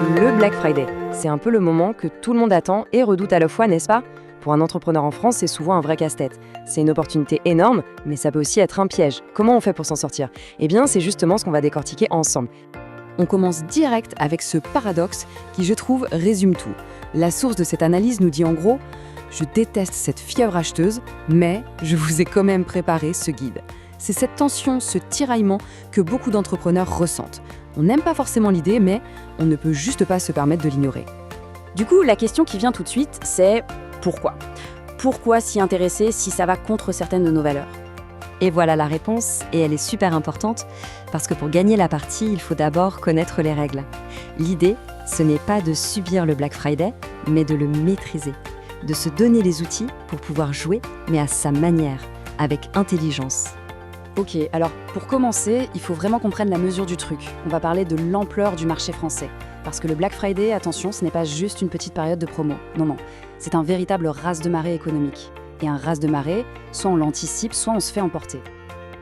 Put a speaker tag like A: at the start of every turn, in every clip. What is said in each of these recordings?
A: Le Black Friday, c'est un peu le moment que tout le monde attend et redoute à la fois, n'est-ce pas? Pour un entrepreneur en France, c'est souvent un vrai casse-tête. C'est une opportunité énorme, mais ça peut aussi être un piège. Comment on fait pour s'en sortir? Eh bien, c'est justement ce qu'on va décortiquer ensemble. On commence direct avec ce paradoxe qui, je trouve, résume tout. La source de cette analyse nous dit en gros « Je déteste cette fièvre acheteuse, mais je vous ai quand même préparé ce guide ». C'est cette tension, ce tiraillement que beaucoup d'entrepreneurs ressentent. On n'aime pas forcément l'idée, mais on ne peut juste pas se permettre de l'ignorer.
B: Du coup, la question qui vient tout de suite, c'est pourquoi? Pourquoi s'y intéresser si ça va contre certaines de nos valeurs?
C: Et voilà la réponse, et elle est super importante, parce que pour gagner la partie, il faut d'abord connaître les règles. L'idée, ce n'est pas de subir le Black Friday, mais de le maîtriser, de se donner les outils pour pouvoir jouer, mais à sa manière, avec intelligence.
B: Ok, alors pour commencer, il faut vraiment qu'on prenne la mesure du truc. On va parler de l'ampleur du marché français. Parce que le Black Friday, attention, ce n'est pas juste une petite période de promo. Non, c'est un véritable raz de marée économique. Et un raz de marée, soit on l'anticipe, soit on se fait emporter.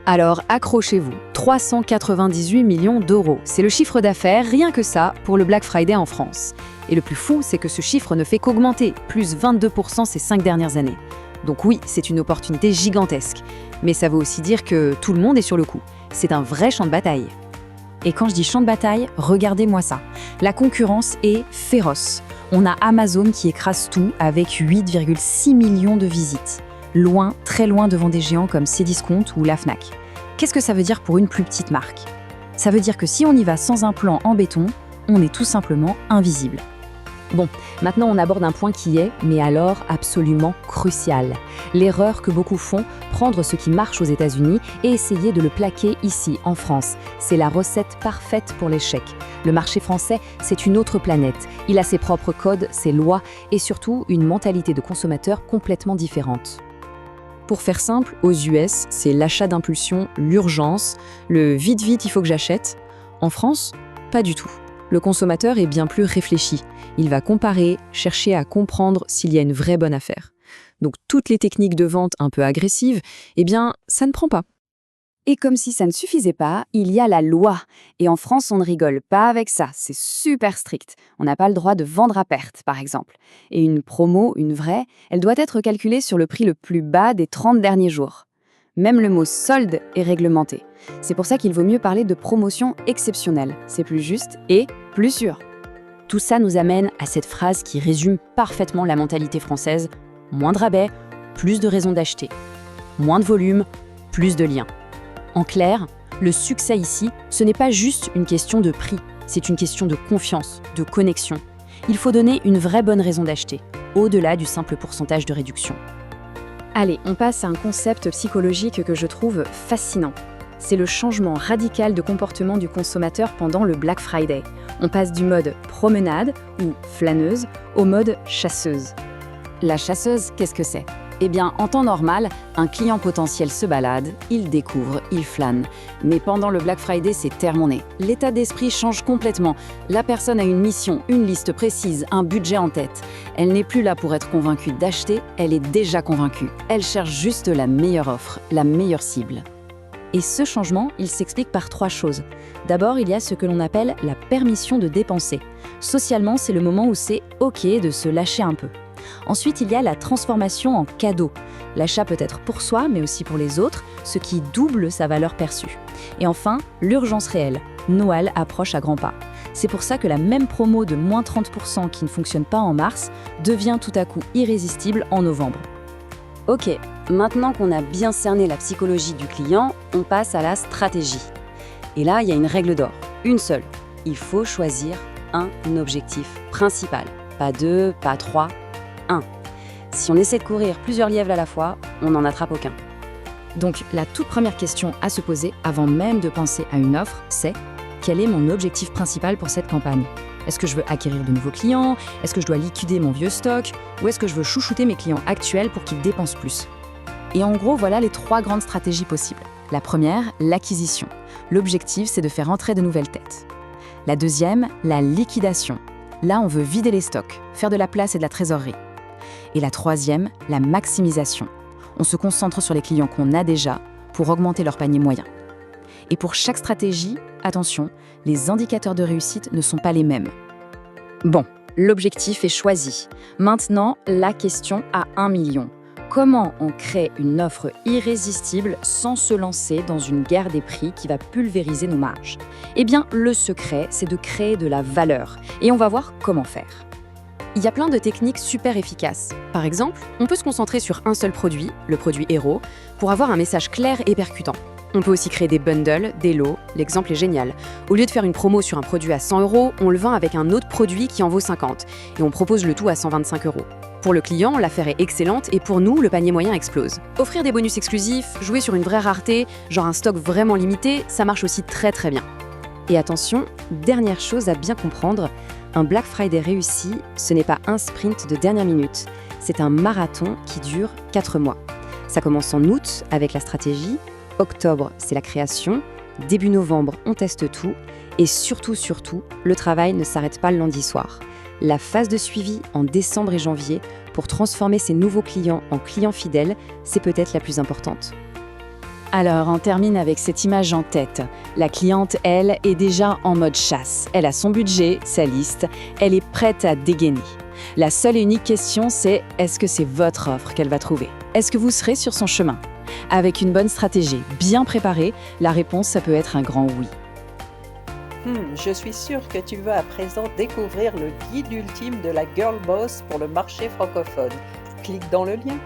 A: Alors accrochez-vous, 398 millions d'euros. C'est le chiffre d'affaires, rien que ça, pour le Black Friday en France. Et le plus fou, c'est que ce chiffre ne fait qu'augmenter, plus 22% ces 5 dernières années. Donc oui, c'est une opportunité gigantesque. Mais ça veut aussi dire que tout le monde est sur le coup. C'est un vrai champ de bataille. Et quand je dis champ de bataille, regardez-moi ça. La concurrence est féroce. On a Amazon qui écrase tout avec 8,6 millions de visites. Loin, très loin devant des géants comme Cdiscount ou la Fnac. Qu'est-ce que ça veut dire pour une plus petite marque? Ça veut dire que si on y va sans un plan en béton, on est tout simplement invisible. Bon, maintenant on aborde un point qui est, mais alors absolument crucial. L'erreur que beaucoup font, prendre ce qui marche aux États-Unis et essayer de le plaquer ici, en France. C'est la recette parfaite pour l'échec. Le marché français, c'est une autre planète. Il a ses propres codes, ses lois et surtout une mentalité de consommateur complètement différente. Pour faire simple, aux US, c'est l'achat d'impulsion, l'urgence, le vite, il faut que j'achète. En France, pas du tout. Le consommateur est bien plus réfléchi. Il va comparer, chercher à comprendre s'il y a une vraie bonne affaire. Donc toutes les techniques de vente un peu agressives, eh bien, ça ne prend pas.
B: Et comme si ça ne suffisait pas, il y a la loi. Et en France, on ne rigole pas avec ça, c'est super strict. On n'a pas le droit de vendre à perte, par exemple. Et une promo, une vraie, elle doit être calculée sur le prix le plus bas des 30 derniers jours. Même le mot solde est réglementé. C'est pour ça qu'il vaut mieux parler de promotion exceptionnelle. C'est plus juste et plus sûr. Tout ça nous amène à cette phrase qui résume parfaitement la mentalité française. Moins de rabais, plus de raisons d'acheter. Moins de volume, plus de liens. En clair, le succès ici, ce n'est pas juste une question de prix, c'est une question de confiance, de connexion. Il faut donner une vraie bonne raison d'acheter, au-delà du simple pourcentage de réduction. Allez, on passe à un concept psychologique que je trouve fascinant. C'est le changement radical de comportement du consommateur pendant le Black Friday. On passe du mode promenade ou flâneuse au mode chasseuse. La chasseuse, qu'est-ce que c'est? Eh bien, en temps normal, un client potentiel se balade, il découvre, il flâne. Mais pendant le Black Friday, c'est terminé. L'état d'esprit change complètement. La personne a une mission, une liste précise, un budget en tête. Elle n'est plus là pour être convaincue d'acheter, elle est déjà convaincue. Elle cherche juste la meilleure offre, la meilleure cible. Et ce changement, il s'explique par 3 choses. D'abord, il y a ce que l'on appelle la permission de dépenser. Socialement, c'est le moment où c'est OK de se lâcher un peu. Ensuite, il y a la transformation en cadeau. L'achat peut être pour soi, mais aussi pour les autres, ce qui double sa valeur perçue. Et enfin, l'urgence réelle. Noël approche à grands pas. C'est pour ça que la même promo de moins 30% qui ne fonctionne pas en mars devient tout à coup irrésistible en novembre. Ok, maintenant qu'on a bien cerné la psychologie du client, on passe à la stratégie. Et là, il y a une règle d'or, une seule. Il faut choisir un objectif principal. Pas 2, pas 3, 1. Si on essaie de courir plusieurs lièvres à la fois, on n'en attrape aucun. Donc, la toute première question à se poser, avant même de penser à une offre, c'est quel est mon objectif principal pour cette campagne? Est-ce que je veux acquérir de nouveaux clients? Est-ce que je dois liquider mon vieux stock? Ou est-ce que je veux chouchouter mes clients actuels pour qu'ils dépensent plus? Et en gros, voilà les 3 grandes stratégies possibles. La première, l'acquisition. L'objectif, c'est de faire entrer de nouvelles têtes. La deuxième, la liquidation. Là, on veut vider les stocks, faire de la place et de la trésorerie. Et la troisième, la maximisation. On se concentre sur les clients qu'on a déjà pour augmenter leur panier moyen. Et pour chaque stratégie, attention, les indicateurs de réussite ne sont pas les mêmes. Bon, l'objectif est choisi. Maintenant, la question à 1 million. Comment on crée une offre irrésistible sans se lancer dans une guerre des prix qui va pulvériser nos marges? Eh bien, le secret, c'est de créer de la valeur. Et on va voir comment faire.
A: Il y a plein de techniques super efficaces. Par exemple, on peut se concentrer sur un seul produit, le produit héros, pour avoir un message clair et percutant. On peut aussi créer des bundles, des lots, l'exemple est génial. Au lieu de faire une promo sur un produit à 100 €, on le vend avec un autre produit qui en vaut 50, et on propose le tout à 125 €. Pour le client, l'affaire est excellente et pour nous, le panier moyen explose. Offrir des bonus exclusifs, jouer sur une vraie rareté, genre un stock vraiment limité, ça marche aussi très très bien.
C: Et attention, dernière chose à bien comprendre, un Black Friday réussi, ce n'est pas un sprint de dernière minute, c'est un marathon qui dure 4 mois. Ça commence en août avec la stratégie, octobre c'est la création, début novembre on teste tout, et surtout, le travail ne s'arrête pas le lundi soir. La phase de suivi en décembre et janvier pour transformer ces nouveaux clients en clients fidèles, c'est peut-être la plus importante.
B: Alors, on termine avec cette image en tête. La cliente, elle, est déjà en mode chasse. Elle a son budget, sa liste, elle est prête à dégainer. La seule et unique question, c'est est-ce que c'est votre offre qu'elle va trouver? Est-ce que vous serez sur son chemin? Avec une bonne stratégie bien préparée, la réponse, ça peut être un grand oui.
D: Je suis sûre que tu vas à présent découvrir le guide ultime de la Girl Boss pour le marché francophone. Clique dans le lien.